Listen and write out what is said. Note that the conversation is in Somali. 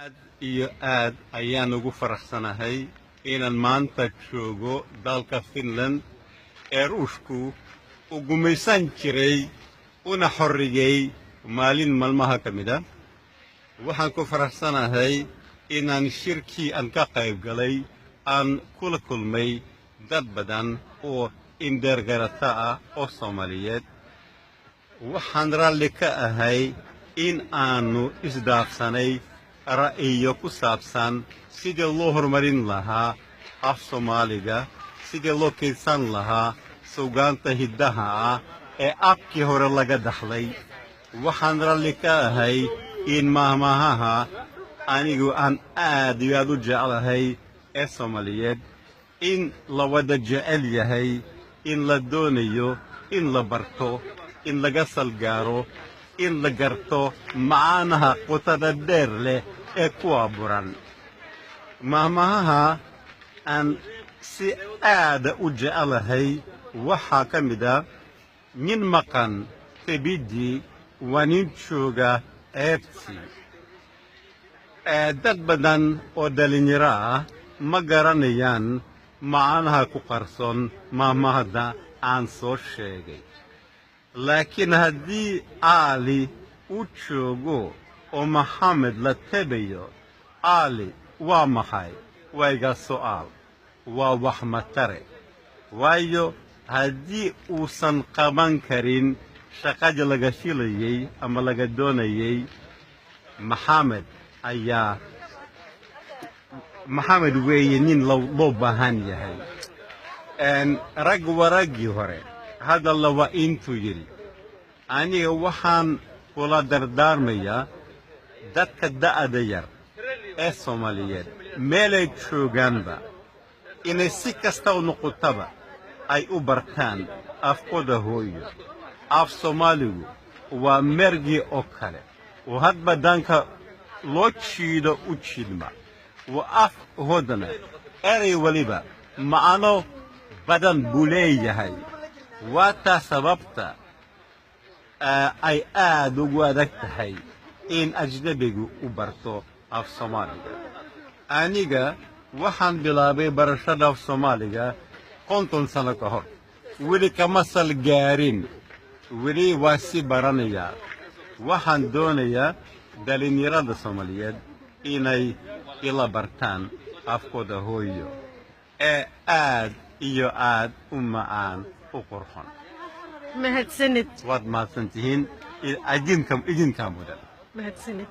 aad iyo aad ayaan ugu faraxsanahay inaan maanta joogo dalka Finland ee Ruushku uu gumaysan jiray una xorriyay maalin maalmaha ka mid ah. Waxaan ku faraxsanahay inaan shirkii aan ka qayb galay aan kula kulmay dad badan oo indhergarata ah oo Soomaaliyeed. Waxaan raalli ka ahay in aanu isdaafsanay ra'yiyo ku saabsan sidii loo horumarin lahaa af Soomaaliga, sidii loo kaydsan lahaa suugaanta hiddaha ah ee afkii hore laga dhaxlay. Waxaan raalli ka ahay in mahmaahaha anigu aan aad iyo aad u jeclahay ee Soomaaliyeed in la wada jecel yahay, in la doonayo in la barto, in laga salgaaro, in la garto macnaha qotada dheer leh ee ku abuuran. Mahmaahaha aan si aad u jeclahay waxaa ka mid ah nin maqan tebidii waa nin jooga ceebtii. Dad badan oo dhalinyaro ah ma garanayaan macnaha ku qarsoon mahmaahda aan soo sheegay. Laakiin haddii Ali uu joogo oo Maxamed la tebayo, Ali waa maxay? Waa iga su'aal, waa wax matare. Waayo haddii uusan qaban karin shaqadii laga filayay ama laga doonayay, Maxamed weeye nin loo baahan yahay. Rag waraggii hore hadalla waa intuu yidhi. Aniga waxaan kula dardaarmayaa dadka da'da yar ee Soomaaliyeed meelay joogaanba inay si kasta u noqotaba ay u bartaan afkooda hooyo. Af Soomaaligu waa mergii oo kale oo hadba danka loo jiido u jiidma. Waa af hoodana erey waliba macno badan buu leeyahay. Waa taa sababta ay aad ugu adag tahay in ajnabigu u barto af Soomaaliga. Aniga waxaan bilaabay barashada af Soomaaliga 50 sano ka hor. Weli kama salgaarin, weli waa si baranayaa. Waxaan doonayaa dhalinyarada Soomaaliyeed inay ila bartaan afkooda hooyo ee aad iyo aad u macaan u qurxoon. mahadsanid waad mahadsantihiin idinka mudan. mahadsanid